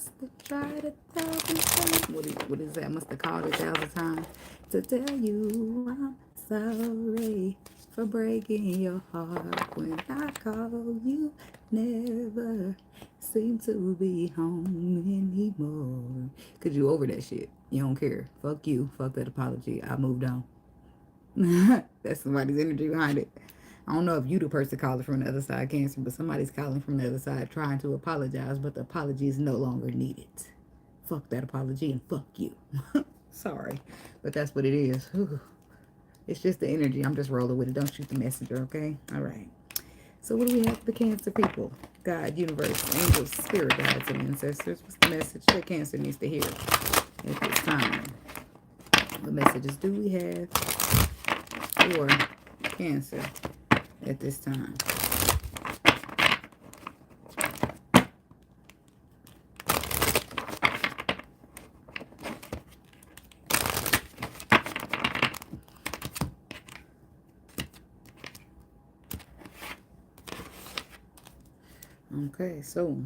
must have tried 1,000 times. What is that? I must have called 1,000 times to tell you I'm sorry for breaking your heart. When I call you, never seem to be home anymore. Cause you over that shit. You don't care. Fuck you. Fuck that apology. I moved on. That's somebody's energy behind it. I don't know if you the person calling from the other side, Cancer, but somebody's calling from the other side trying to apologize, but the apology is no longer needed. Fuck that apology and fuck you. Sorry, but that's what it is. Whew. It's just the energy. I'm just rolling with it. Don't shoot the messenger, okay? All right. So what do we have for the Cancer people? God, universe, angels, spirit guides, and ancestors. What's the message that Cancer needs to hear at this time? What messages do we have for Cancer at this time? Okay, so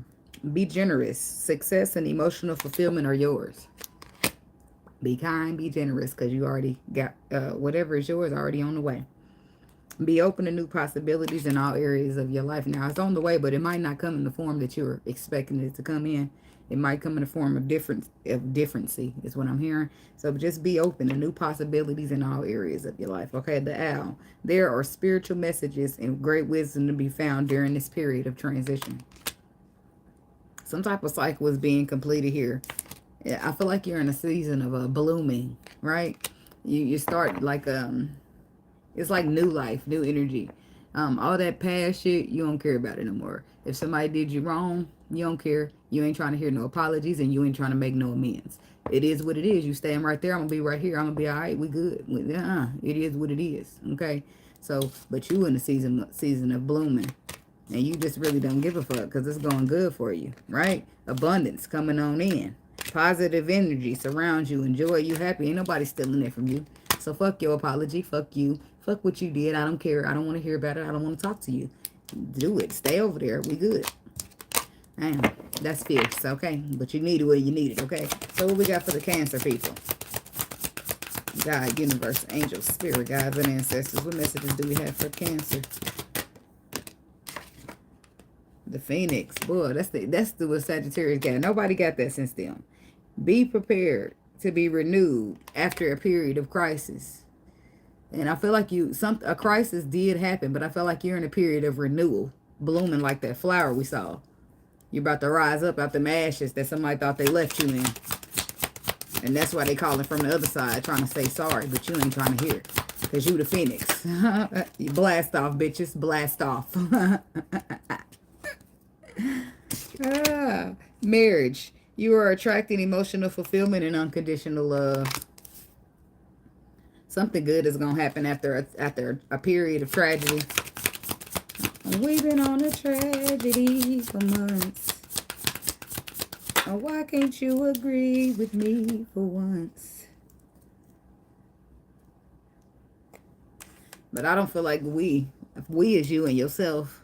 be generous. Success and emotional fulfillment are yours. Be kind, be generous, because you already got whatever is yours already on the way. Be open to new possibilities in all areas of your life. Now, it's on the way, but it might not come in the form that you're expecting it to come in. It might come in the form of differency, is what I'm hearing. So just be open to new possibilities in all areas of your life. Okay, the owl. There are spiritual messages and great wisdom to be found during this period of transition. Some type of cycle is being completed here. I feel like you're in a season of blooming, right? You start like it's like new life, new energy. All that past shit, you don't care about it no more. If somebody did you wrong, you don't care. You ain't trying to hear no apologies, and you ain't trying to make no amends. It is what it is. You stand right there. I'm gonna be right here. I'm gonna be all right. We good. It is what it is. Okay. So, but you in the season of blooming, and you just really don't give a fuck because it's going good for you, right? Abundance coming on in. Positive energy surrounds you. Enjoy. You happy. Ain't nobody stealing it from you. So fuck your apology. Fuck you. Fuck what you did. I don't care. I don't want to hear about it. I don't want to talk to you. Do it. Stay over there. We good. Damn. That's fierce. Okay. But you need it where you need it. Okay. So what we got for the Cancer people? God, universe, angels, spirit guides, and ancestors. What messages do we have for Cancer? The Phoenix. Boy, that's the Sagittarius got. Nobody got that since then. Be prepared to be renewed after a period of crisis. And I feel like a crisis did happen, but I feel like you're in a period of renewal, blooming like that flower we saw. You're about to rise up out the ashes that somebody thought they left you in. And that's why they calling from the other side, trying to say sorry, but you ain't trying to hear it. Because you the Phoenix. You blast off, bitches. Blast off. Marriage. You are attracting emotional fulfillment and unconditional love. Something good is going to happen after a period of tragedy. We've been on a tragedy for months. Oh, why can't you agree with me for once? But I don't feel like we is you and yourself.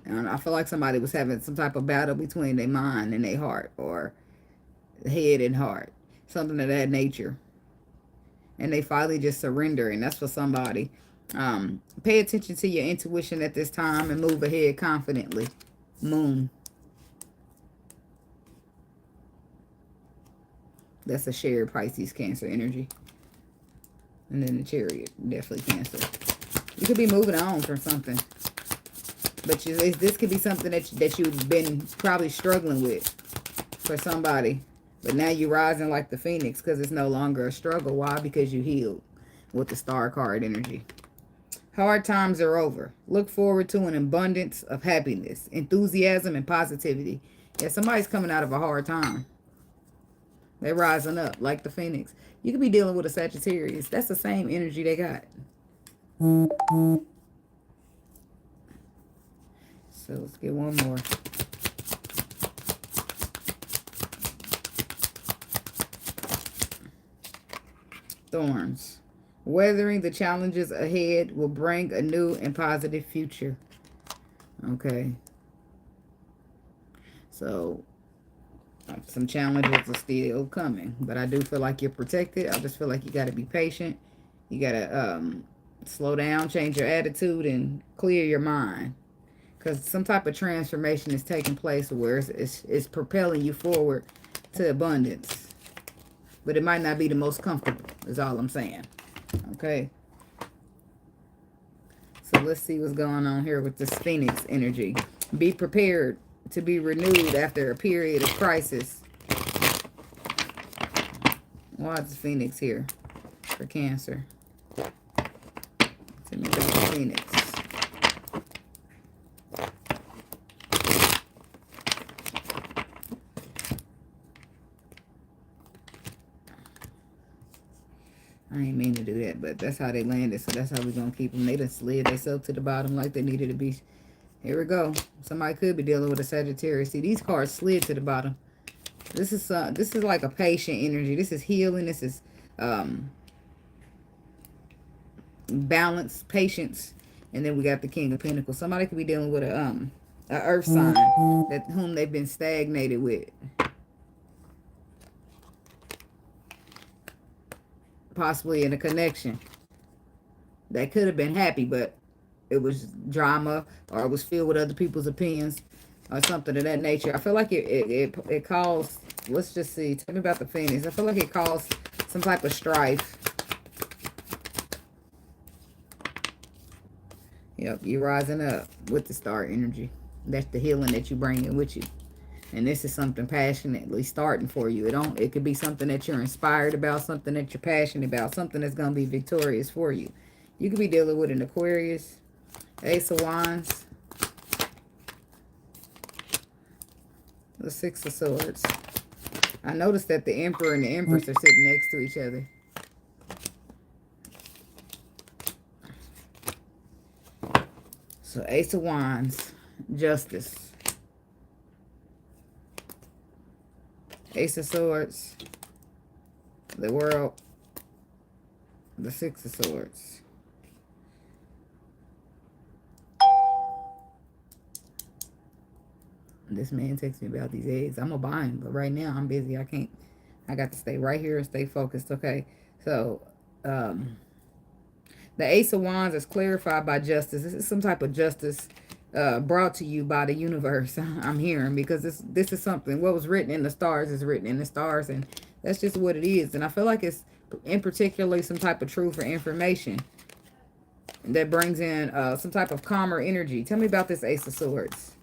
And I feel like somebody was having some type of battle between their mind and their heart, or head and heart. Something of that nature. And they finally just surrender, and that's for somebody. Pay attention to your intuition at this time and move ahead confidently. Moon. That's a shared Pisces Cancer energy. And then the Chariot, definitely Cancer. You could be moving on from something. But this could be something that you've been probably struggling with for somebody. But now you're rising like the Phoenix because it's no longer a struggle. Why? Because you healed with the Star card energy. Hard times are over. Look forward to an abundance of happiness, enthusiasm, and positivity. Yeah, somebody's coming out of a hard time. They're rising up like the Phoenix. You could be dealing with a Sagittarius. That's the same energy they got. So let's get one more. Thorns. Weathering the challenges ahead will bring a new and positive future. Okay. So some challenges are still coming, but I do feel like you're protected. I just feel like you got to be patient. You got to slow down, change your attitude, and clear your mind. Because some type of transformation is taking place where it's propelling you forward to abundance. But it might not be the most comfortable, is all I'm saying. Okay? So let's see what's going on here with this Phoenix energy. Be prepared to be renewed after a period of crisis. Why is the Phoenix here for Cancer? Tell me about the Phoenix. I ain't mean to do that, but that's how they landed, so that's how we're going to keep them. They done slid themselves to the bottom like they needed to be. Here we go. Somebody could be dealing with a Sagittarius. See, these cards slid to the bottom. This is like a patient energy. This is healing. This is balance, patience. And then we got the King of Pentacles. Somebody could be dealing with a earth sign whom they've been stagnated with. Possibly in a connection that could have been happy, but it was drama, or it was filled with other people's opinions, or something of that nature. I feel like it caused, let's just see, tell me about the Phoenix. I feel like it caused some type of strife. Yep, you're rising up with the star energy. That's the healing that you bring in with you. And this is something passionately starting for you. It could be something that you're inspired about, something that you're passionate about, something that's going to be victorious for you. You could be dealing with an Aquarius, Ace of Wands, the Six of Swords. I noticed that the Emperor and the Empress are sitting next to each other. So Ace of Wands, Justice. Ace of Swords, the World, the Six of Swords. This man texts me about these eggs. I'm going to buy them, but right now I'm busy. I can't. I got to stay right here and stay focused, okay? So, the Ace of Wands is clarified by justice. This is some type of justice brought to you by the universe. I'm hearing, because this is something, what was written in the stars is written in the stars, and that's just what it is. And I feel like it's in particularly some type of truth or information that brings in some type of calmer energy. Tell me about this Ace of Swords.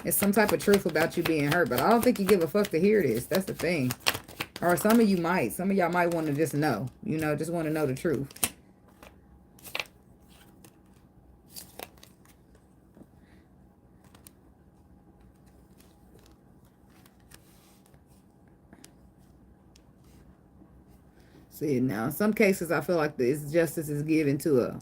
It's some type of truth about you being hurt, but I don't think you give a fuck to hear this. That's the thing. Or some of you might. Some of y'all might want to just know. You know, just want to know the truth. See, now, in some cases, I feel like this justice is given to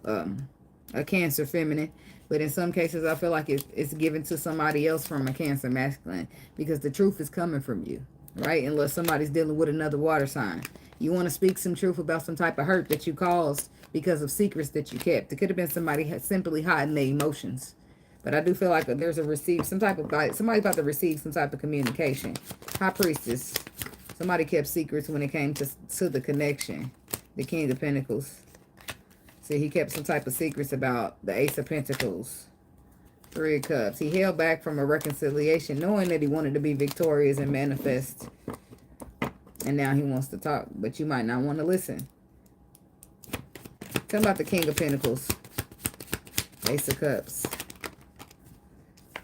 a Cancer feminine. But in some cases, I feel like it's given to somebody else from a Cancer masculine. Because the truth is coming from you, right? Unless somebody's dealing with another water sign. You want to speak some truth about some type of hurt that you caused because of secrets that you kept. It could have been somebody simply hiding their emotions. But I do feel like there's somebody's about to receive some type of communication. High Priestess. Somebody kept secrets when it came to the connection. The King of Pentacles. See, he kept some type of secrets about the Ace of Pentacles. Three of Cups. He held back from a reconciliation, knowing that he wanted to be victorious and manifest. And now he wants to talk, but you might not want to listen. Tell me about the King of Pentacles. Ace of Cups.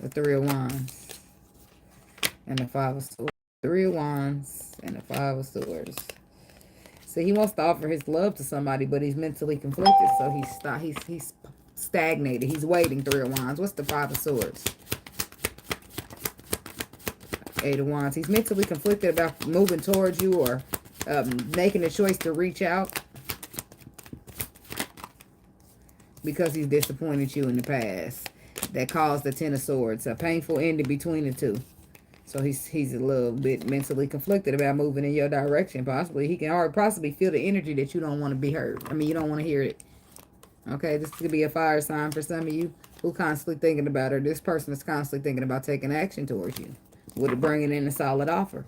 The Three of Wands. And the Five of Swords. Three of Wands and the Five of Swords. So he wants to offer his love to somebody, but he's mentally conflicted. So he's stagnated. He's waiting. Three of Wands. What's the Five of Swords? Eight of Wands. He's mentally conflicted about moving towards you or making a choice to reach out because he's disappointed you in the past. That caused the Ten of Swords. A painful ending between the two. So he's a little bit mentally conflicted about moving in your direction. Possibly he can possibly feel the energy that you don't want to be heard. I mean, you don't want to hear it. Okay, this could be a fire sign for some of you who constantly thinking about her. This person is constantly thinking about taking action towards you. With it bringing in a solid offer.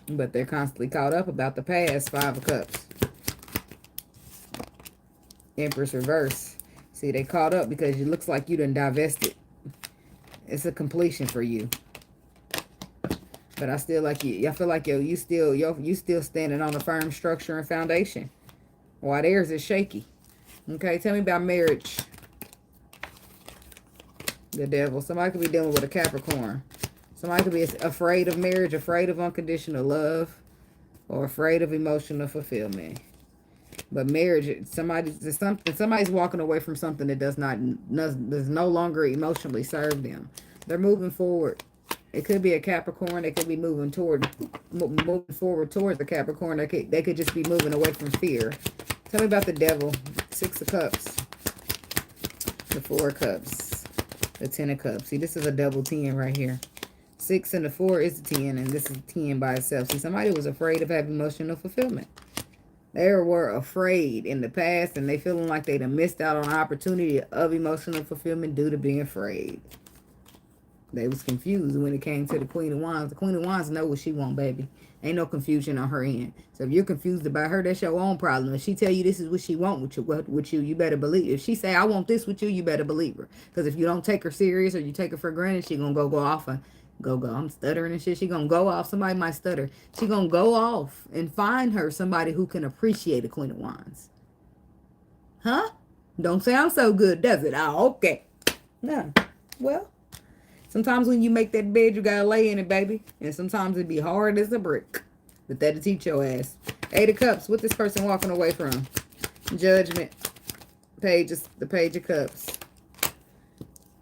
But they're constantly caught up about the past. 5 of Cups. Empress reverse. See, they caught up because it looks like you done divested. It's a completion for you. But I still like you. I feel like you still standing on a firm structure and foundation. While theirs is shaky. Okay, tell me about marriage. The Devil. Somebody could be dealing with a Capricorn. Somebody could be afraid of marriage, afraid of unconditional love, or afraid of emotional fulfillment. But marriage, somebody's walking away from something that does no longer emotionally serve them. They're moving forward. It could be a Capricorn. They could be moving forward towards the Capricorn. They could just be moving away from fear. Tell me about the Devil. 6 of Cups. The 4 of Cups. The 10 of Cups. See, this is a double 10 right here. 6 and the 4 is the 10, and this is 10 by itself. See, somebody was afraid of having emotional fulfillment. They were afraid in the past, and they feeling like they'd have missed out on an opportunity of emotional fulfillment due to being afraid. They was confused when it came to the Queen of Wands. The Queen of Wands know what she want, baby. Ain't no confusion on her end. So if you're confused about her, that's your own problem. If she tell you this is what she want with you, you better believe. If she say, I want this with you, you better believe her. Because if you don't take her serious or you take her for granted, she going to go off and go. I'm stuttering and shit. She going to go off. Somebody might stutter. She going to go off and find her somebody who can appreciate the Queen of Wands. Huh? Don't sound so good, does it? Oh, okay. No. Well. Sometimes when you make that bed, you gotta lay in it, baby. And sometimes it be hard as a brick. But that'll teach your ass. 8 of Cups. What this person walking away from? Judgment. The Page of Cups.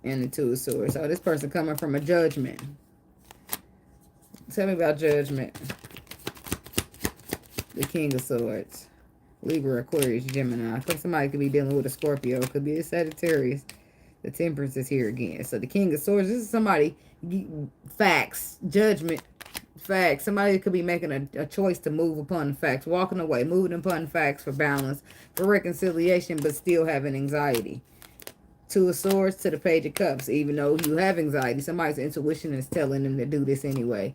And the 2 of Swords. So this person coming from a judgment. Tell me about judgment. The King of Swords. Libra, Aquarius, Gemini. I think somebody could be dealing with a Scorpio. It could be a Sagittarius. The Temperance is here again. So the King of Swords, this is somebody, facts, judgment, facts. Somebody could be making a choice to move upon facts, walking away, moving upon facts for balance, for reconciliation, but still having anxiety. 2 of Swords to the Page of Cups. Even though you have anxiety, somebody's intuition is telling them to do this anyway.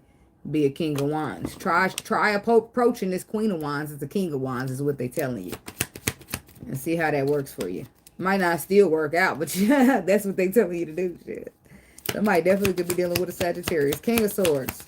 Be a King of Wands. Try approaching this Queen of Wands as the King of Wands is what they're telling you. And see how that works for you. Might not still work out, but yeah, that's what they telling you to do. Shit. Somebody definitely could be dealing with a Sagittarius. King of Swords.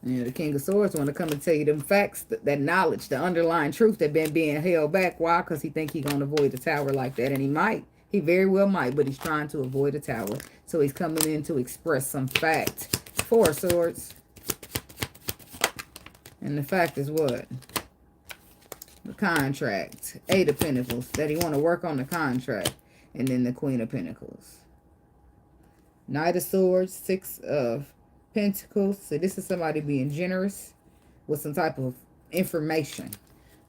Yeah, the King of Swords want to come and tell you them facts, that knowledge, the underlying truth that been being held back. Why? Because he think he going to avoid the tower like that. And he might. He very well might, but he's trying to avoid the tower. So he's coming in to express some fact. 4 of Swords. And the fact is what? The contract. 8 of Pentacles. That he want to work on the contract. And then the Queen of Pentacles. Knight of Swords. 6 of Pentacles. So this is somebody being generous with some type of information.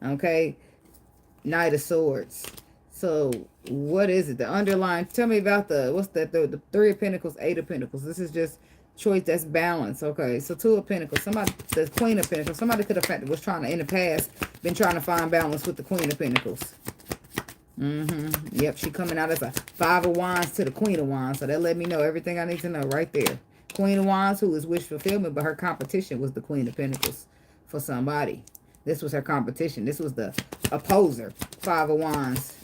Okay? Knight of Swords. So what is it? The underlying. Tell me about the 3 of Pentacles, 8 of Pentacles. This is just choice that's balanced. Okay, so 2 of Pentacles. Somebody, the Queen of Pentacles. Somebody could have was trying to, in the past, been trying to find balance with the Queen of Pentacles. Yep, she coming out as a 5 of Wands to the Queen of Wands. So that let me know everything I need to know right there. Queen of Wands, who is wish fulfillment, but her competition was the Queen of Pentacles for somebody. This was her competition. This was the opposer. 5 of Wands.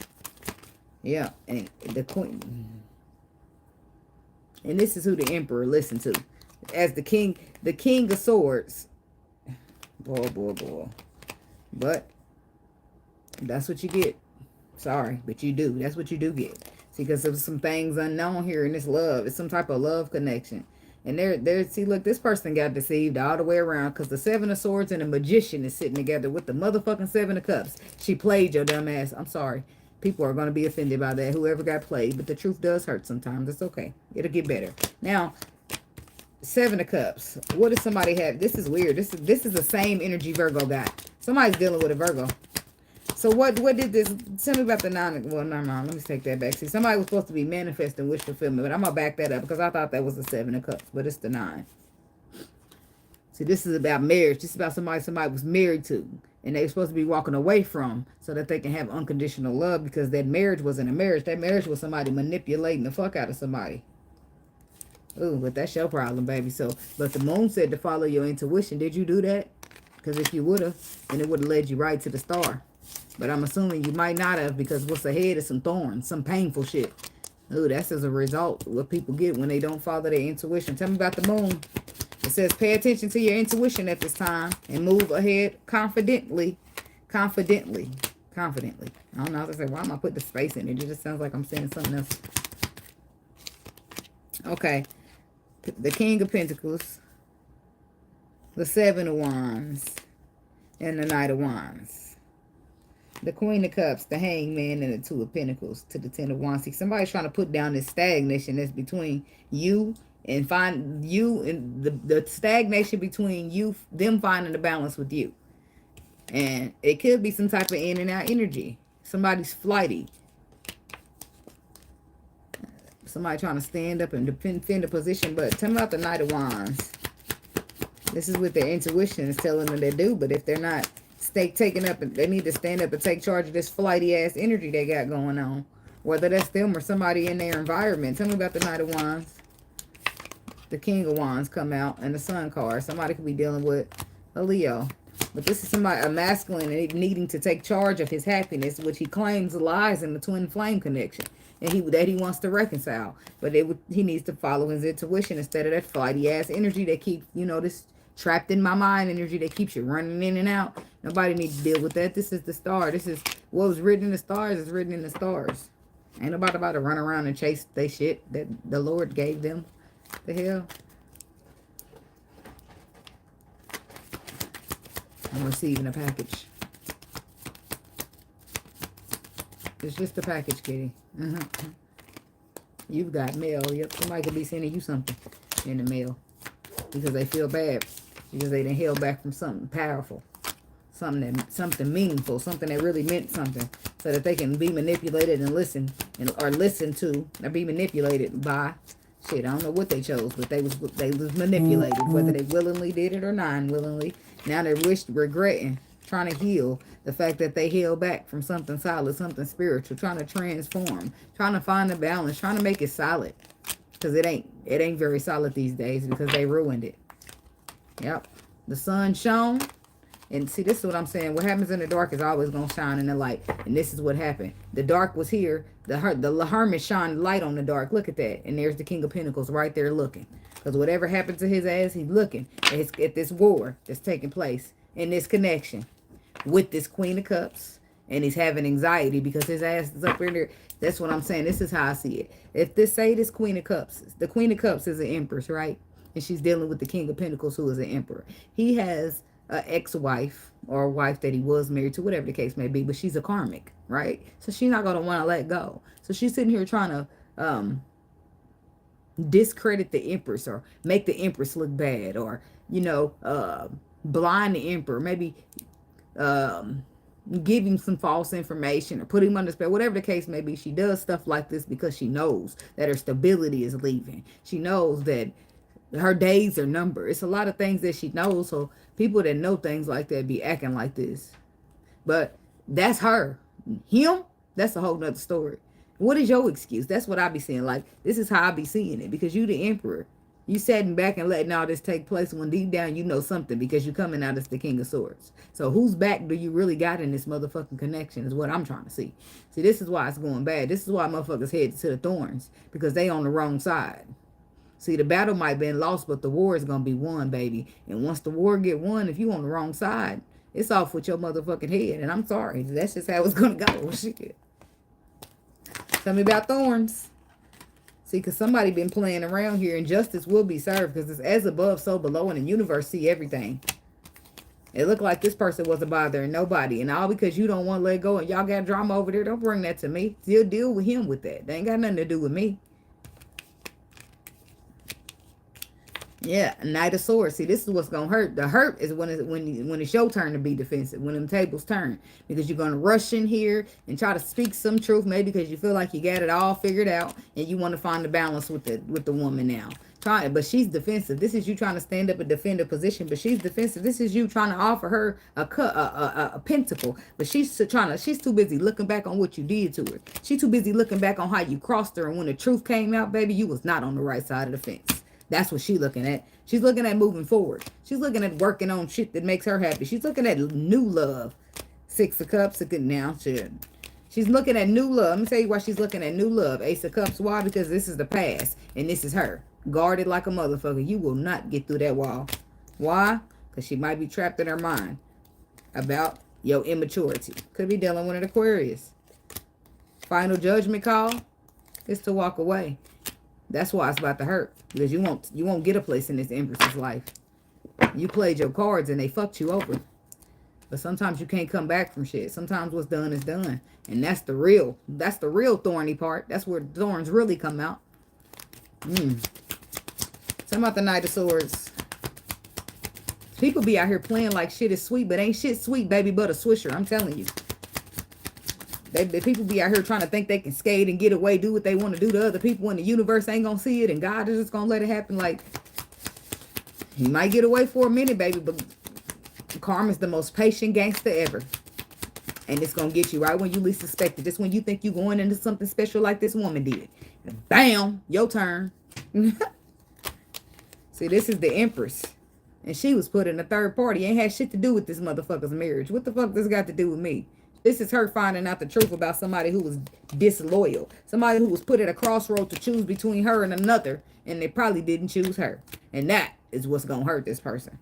Yeah, and the Queen. And this is who the Emperor listened to. As the King of Swords. Boy. But that's what you get. Sorry, but you do. That's what you do get. See, because there's some things unknown here in this love. It's some type of love connection. And see, look, this person got deceived all the way around because the 7 of Swords and the Magician is sitting together with the motherfucking 7 of Cups. She played your dumb ass. I'm sorry. People are going to be offended by that, whoever got played. But the truth does hurt sometimes. It's okay. It'll get better. Now, 7 of Cups. What does somebody have? This is weird. This is the same energy Virgo got. Somebody's dealing with a Virgo. So what did this? Tell me about the 9. Well, never mind. Let me take that back. See, somebody was supposed to be manifesting wish fulfillment, but I'm going to back that up because I thought that was the 7 of Cups, but it's the 9. See, this is about marriage. This is about somebody was married to, and they're supposed to be walking away from, so that they can have unconditional love, because that marriage wasn't a marriage. That marriage was somebody manipulating the fuck out of somebody. Ooh, but that's your problem, baby. So, but the moon said to follow your intuition. Did you do that? Because if you would have, then it would have led you right to the star. But I'm assuming you might not have, because what's ahead is some thorns, some painful shit. Ooh, that's as a result of what people get when they don't follow their intuition. Tell me about the moon. It says, pay attention to your intuition at this time and move ahead confidently. Confidently. Confidently. I don't know how to say, why am I putting the space in it? It just sounds like I'm saying something else. Okay. The King of Pentacles. The Seven of Wands. And the Knight of Wands. The Queen of Cups, the Hangman, and the Two of Pentacles to the Ten of Wands. See, somebody's trying to put down this stagnation that's between you and find you, and the stagnation between you, them finding the balance with you. And it could be some type of in and out energy. Somebody's flighty. Somebody trying to stand up and defend a position. But tell me about the Knight of Wands. This is what their intuition is telling them to do. But if they're not taking up, they need to stand up and take charge of this flighty ass energy they got going on. Whether that's them or somebody in their environment. Tell me about the Knight of Wands. The King of Wands come out, and the Sun card. Somebody could be dealing with a Leo. But this is somebody, a masculine, and needing to take charge of his happiness, which he claims lies in the twin flame connection. And that he wants to reconcile. But he needs to follow his intuition instead of that flighty ass energy that keeps, you know, this trapped in my mind energy that keeps you running in and out. Nobody needs to deal with that. This is the star. This is what was written in the stars is written in the stars. Ain't nobody about to run around and chase they shit that the Lord gave them. The hell? I'm receiving a package. It's just a package, kitty. You've got mail. Yep, somebody could be sending you something in the mail because they feel bad because they done held back from something powerful, something meaningful, something that really meant something, so that they can be manipulated and listen or be manipulated by. Shit, I don't know what they chose, but they was manipulated, whether they willingly did it or non-willingly. Now they're regretting, trying to heal the fact that they held back from something solid, something spiritual, trying to transform, trying to find the balance, trying to make it solid. Because it ain't very solid these days because they ruined it. Yep. The sun shone. And see, this is what I'm saying. What happens in the dark is always going to shine in the light. And this is what happened. The dark was here. The hermit shined light on the dark. Look at that. And there's the King of Pentacles right there looking. Because whatever happened to his ass, he's looking at this war that's taking place in this connection with this Queen of Cups. And he's having anxiety because his ass is up in there. That's what I'm saying. This is how I see it. If this Queen of Cups, the Queen of Cups is an empress, right? And she's dealing with the King of Pentacles, who is an emperor. He has an ex-wife or a wife that he was married to, whatever the case may be, but she's a karmic, right? So she's not going to want to let go. So she's sitting here trying to discredit the empress or make the empress look bad, or, you know, blind the emperor, maybe give him some false information or put him under spell, whatever the case may be. She does stuff like this because she knows that her stability is leaving. She knows that her days are numbered. It's a lot of things that she knows. So people that know things like that be acting like this. But that's her. Him, that's a whole nother story. What is your excuse? That's what I be seeing. Like, this is how I be seeing it. Because you the emperor. You sitting back and letting all this take place when deep down you know something, because you coming out as the King of Swords. So whose back do you really got in this motherfucking connection is what I'm trying to see. See, this is why it's going bad. This is why motherfuckers head to the thorns. Because they on the wrong side. See, the battle might have been lost, but the war is going to be won, baby. And once the war get won, if you on the wrong side, it's off with your motherfucking head. And I'm sorry. That's just how it's going to go. Shit. Tell me about thorns. See, because somebody been playing around here, and justice will be served, because it's as above, so below, and the universe see everything. It looked like this person wasn't bothering nobody. And all because you don't want to let go and y'all got drama over there, don't bring that to me. Still deal with him with that. They ain't got nothing to do with me. Yeah, Knight of Swords. See, this is what's going to hurt. The hurt is when it's your turn to be defensive, when them tables turn. Because you're going to rush in here and try to speak some truth, maybe because you feel like you got it all figured out and you want to find the balance with the woman now. But she's defensive. This is you trying to stand up and defend a position, but she's defensive. This is you trying to offer her a pentacle, but she's too busy looking back on what you did to her. She's too busy looking back on how you crossed her, and when the truth came out, baby, you was not on the right side of the fence. That's what she's looking at. She's looking at moving forward. She's looking at working on shit that makes her happy. She's looking at new love. 6 of Cups, a good now. She's looking at new love. Let me tell you why she's looking at new love. Ace of Cups. Why? Because this is the past, and this is her. Guarded like a motherfucker. You will not get through that wall. Why? Because she might be trapped in her mind about your immaturity. Could be dealing with an Aquarius. Final judgment call is to walk away. That's why it's about to hurt. Because you won't get a place in this Empress's life. You played your cards and they fucked you over. But sometimes you can't come back from shit. Sometimes what's done is done. And that's the real thorny part. That's where thorns really come out. Talking about the Knight of Swords. People be out here playing like shit is sweet, but ain't shit sweet, baby, but a swisher. I'm telling you. People be out here trying to think they can skate and get away, do what they want to do to other people, and the universe ain't gonna see it, and God is just gonna let it happen. Like, you might get away for a minute, baby, but karma's the most patient gangster ever. And it's gonna get you right when you least suspect it. Just when you think you're going into something special like this woman did. And bam, your turn. See, this is the Empress. And she was put in a third party. Ain't had shit to do with this motherfucker's marriage. What the fuck this got to do with me? This is her finding out the truth about somebody who was disloyal. Somebody who was put at a crossroad to choose between her and another. And they probably didn't choose her. And that is what's going to hurt this person.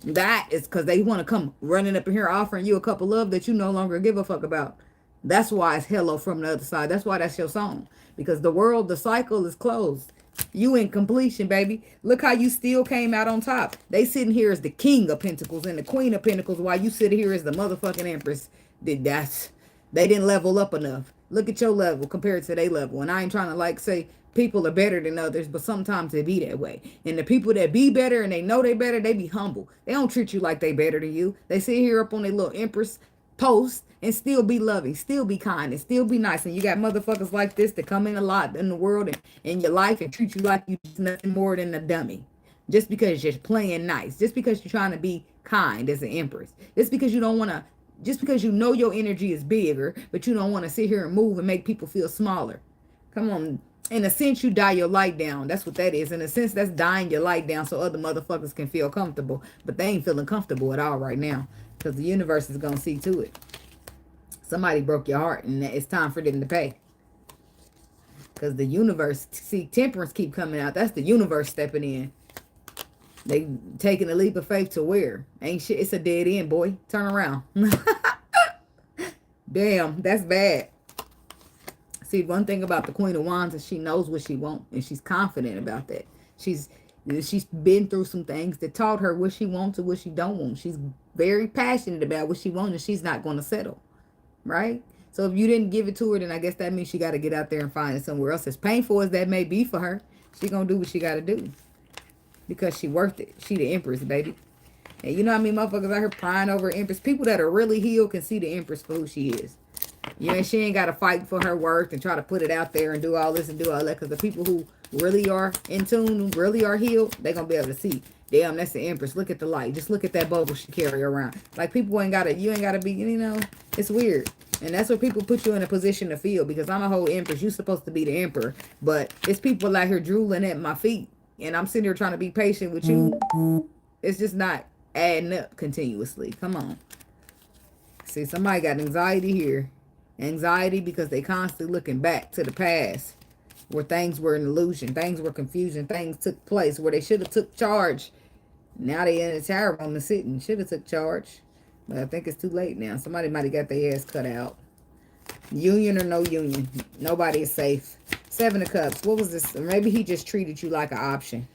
That is because they want to come running up in here offering you a cup of love that you no longer give a fuck about. That's why it's hello from the other side. That's why that's your song. Because the cycle is closed. You in completion, baby. Look how you still came out on top. They sitting here as the King of Pentacles and the Queen of Pentacles while you sit here as the motherfucking Empress. They didn't level up enough. Look at your level compared to their level. And I ain't trying to say people are better than others, but sometimes they be that way. And the people that be better and they know they better, they be humble. They don't treat you like they better than you. They sit here up on their little Empress post and still be loving, still be kind, and still be nice. And you got motherfuckers like this that come in a lot in the world and in your life and treat you like you just nothing more than a dummy. Just because you're playing nice. Just because you're trying to be kind as an Empress. Just because you don't want to, just because you know your energy is bigger, but you don't want to sit here and move and make people feel smaller. Come on. In a sense, you die your light down. That's what that is. In a sense, that's dying your light down so other motherfuckers can feel comfortable. But they ain't feeling comfortable at all right now. Because the universe is going to see to it. Somebody broke your heart and it's time for them to pay. Because the universe, see, temperance keep coming out. That's the universe stepping in. They taking a leap of faith to where? Ain't shit. It's a dead end, boy. Turn around. Damn, that's bad. See, one thing about the Queen of Wands is she knows what she wants. And she's confident about that. She's been through some things that taught her what she wants and what she don't want. She's very passionate about what she wants and she's not going to settle. Right? So if you didn't give it to her, then I guess that means she got to get out there and find it somewhere else. As painful as that may be for her, she going to do what she got to do. Because she worth it. She the Empress, baby. And you know what I mean? Motherfuckers out here prying over Empress. People that are really healed can see the Empress for who she is. You know, she ain't got to fight for her worth and try to put it out there and do all this and do all that. Because the people who really are in tune, who really are healed, they're going to be able to see. Damn, that's the Empress. Look at the light. Just look at that bubble she carry around. Like, people ain't got to, you ain't got to be, you know, it's weird. And that's what people put you in a position to feel. Because I'm a whole Empress. You're supposed to be the Emperor. But it's people out here drooling at my feet. And I'm sitting here trying to be patient with you. It's just not adding up continuously. Come on. See, somebody got anxiety here. Anxiety because they constantly looking back to the past. Where things were an illusion. Things were confusion. Things took place where they should have took charge. Now they in a tower room and sitting. Should have took charge. But I think it's too late now. Somebody might have got their ass cut out. Union or no union. Nobody is safe. 7 of Cups. What was this? Maybe he just treated you like an option.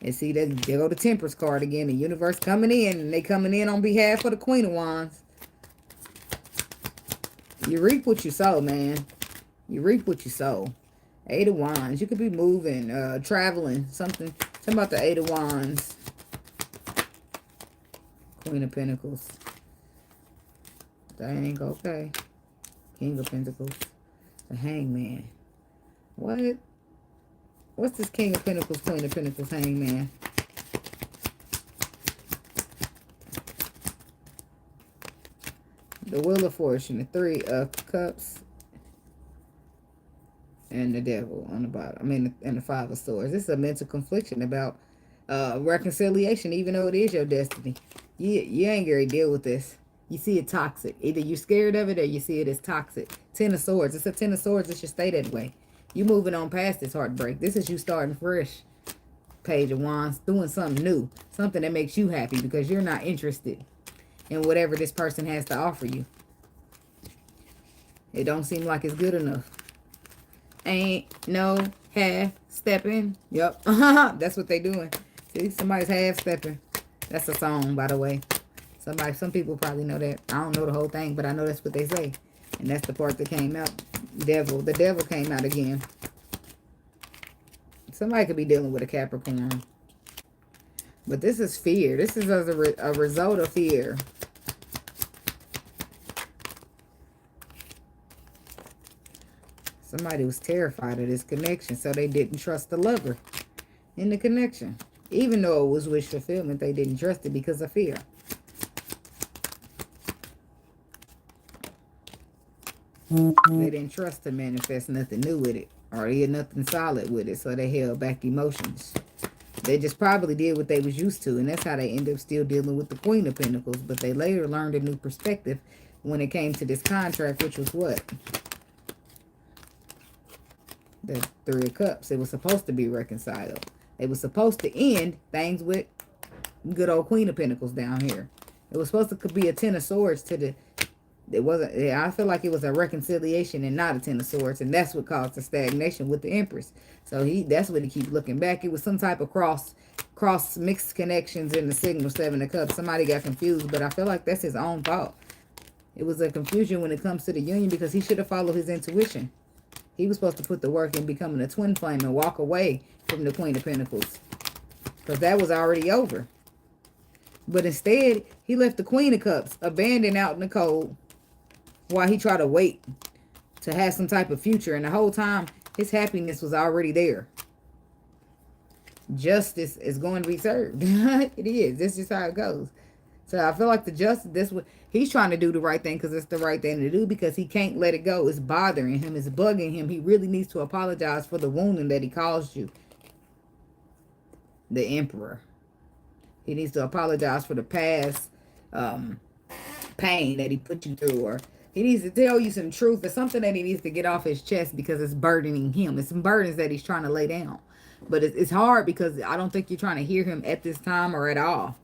And see, there go the Temperance card again. The universe coming in. And they coming in on behalf of the Queen of Wands. You reap what you sow, man. You reap what you sow. 8 of Wands. You could be moving, traveling, something. Something about the 8 of Wands. Queen of Pentacles. Dang, okay. King of Pentacles. The Hangman. What? What's this King of Pentacles, Queen of Pentacles, Hangman? The Wheel of Fortune, the Three of Cups, and the Devil on the bottom. I mean, and the Five of Swords. This is a mental confliction about reconciliation, even though it is your destiny. You ain't gonna deal with this. You see it toxic. Either you're scared of it or you see it as toxic. Ten of Swords. It's a Ten of Swords. It should stay that way. You moving on past this heartbreak. This is you starting fresh. Page of Wands. Doing something new. Something that makes you happy because you're not interested in whatever this person has to offer you. It don't seem like it's good enough. Ain't no half stepping. Yep. That's what they doing. See, somebody's half stepping. That's a song, by the way. Some people probably know that. I don't know the whole thing, but I know that's what they say. And that's the part that came out. Devil. The devil came out again. Somebody could be dealing with a Capricorn. But this is fear. This is as a result of fear. Somebody was terrified of this connection, so they didn't trust the lover in the connection. Even though it was wish fulfillment, they didn't trust it because of fear. They didn't trust to manifest nothing new with it, or they had nothing solid with it, so they held back emotions. They just probably did what they was used to, and that's how they end up still dealing with the Queen of Pentacles. But they later learned a new perspective when it came to this contract, which was what? The Three of Cups. It was supposed to be reconciled. It was supposed to end things with good old Queen of Pentacles down here. It was supposed to be a Ten of Swords to the... It wasn't... I feel like it was a reconciliation and not a Ten of Swords. And that's what caused the stagnation with the Empress. So that's what he keeps looking back. It was some type of cross mixed connections in the signal Seven of Cups. Somebody got confused, but I feel like that's his own fault. It was a confusion when it comes to the union because he should have followed his intuition. He was supposed to put the work in becoming a twin flame and walk away from the Queen of Pentacles. Because that was already over. But instead, he left the Queen of Cups abandoned out in the cold while he tried to wait to have some type of future. And the whole time, his happiness was already there. Justice is going to be served. It is. This is how it goes. So I feel like the justice, this what he's trying to do the right thing because it's the right thing to do because he can't let it go. It's bothering him. It's bugging him. He really needs to apologize for the wounding that he caused you. The Emperor. He needs to apologize for the past pain that he put you through, or he needs to tell you some truth. It's something that he needs to get off his chest because it's burdening him. It's some burdens that he's trying to lay down. But it's hard because I don't think you're trying to hear him at this time or at all.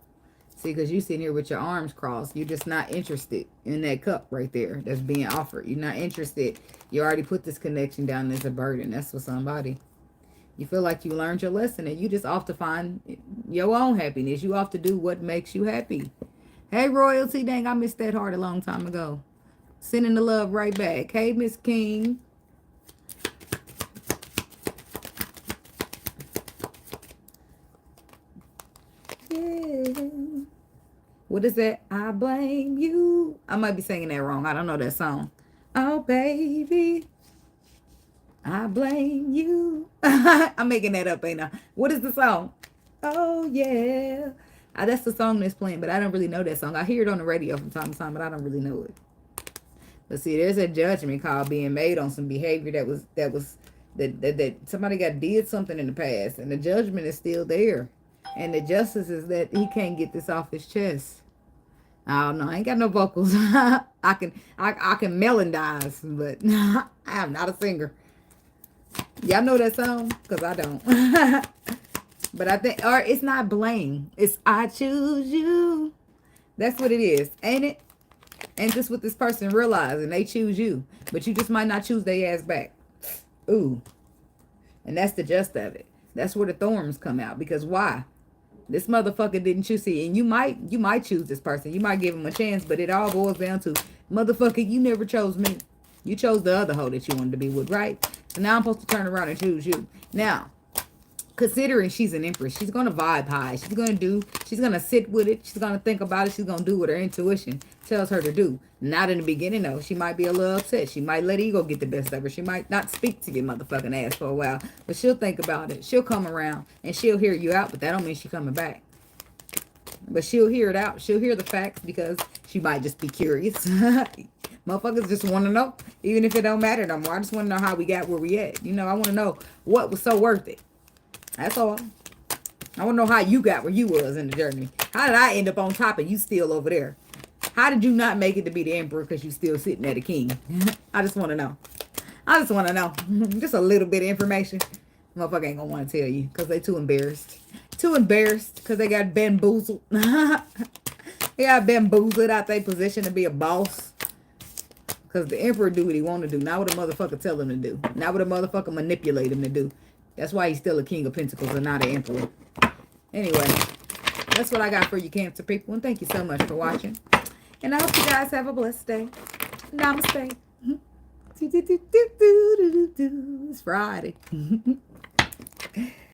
See, because you're sitting here with your arms crossed. You're just not interested in that cup right there that's being offered. You're not interested. You already put this connection down as a burden. That's for somebody. You feel like you learned your lesson and you just off to find your own happiness. You off to do what makes you happy. Hey, Royalty. Dang, I missed that heart a long time ago. Sending the love right back. Hey, Miss King. What is that? I blame you. I might be singing that wrong. I don't know that song. Oh, baby. I blame you. I'm making that up, ain't I? What is the song? Oh, yeah. That's the song that's playing, but I don't really know that song. I hear it on the radio from time to time, but I don't really know it. But see, there's a judgment call being made on some behavior that somebody did something in the past, and the judgment is still there. And the justice is that he can't get this off his chest. I don't know. I ain't got no vocals. I can melodize, but I am not a singer. Y'all know that song? Because I don't. But I think, or it's not blame. It's I choose you. That's what it is, ain't it? And just what this person realizing, they choose you. But you just might not choose their ass back. Ooh. And that's the gist of it. That's where the thorns come out. Because why? This motherfucker didn't choose it. And you might choose this person. You might give him a chance. But it all boils down to, motherfucker, you never chose me. You chose the other hoe that you wanted to be with, right? So now I'm supposed to turn around and choose you. Now, Considering she's an empress, she's going to vibe high. She's going to sit with it. She's going to think about it. She's going to do what her intuition tells her to do. Not in the beginning, though. She might be a little upset. She might let ego get the best of her. She might not speak to your motherfucking ass for a while. But she'll think about it. She'll come around and she'll hear you out. But that don't mean she's coming back. But she'll hear it out. She'll hear the facts because she might just be curious. Motherfuckers just want to know. Even if it don't matter no more. I just want to know how we got where we at. You know, I want to know what was so worth it. That's all. I want to know how you got where you was in the journey. How did I end up on top and you still over there? How did you not make it to be the emperor because you still sitting at a king? I just want to know. I just want to know. Just a little bit of information. Motherfucker ain't going to want to tell you because they too embarrassed. Too embarrassed because they got bamboozled. They got bamboozled out their position to be a boss. Because the emperor do what he want to do. Not what a motherfucker tell him to do. Not what a motherfucker manipulate him to do. That's why he's still a king of pentacles and not an emperor. Anyway, that's what I got for you, Cancer people. And thank you so much for watching. And I hope you guys have a blessed day. Namaste. It's Friday.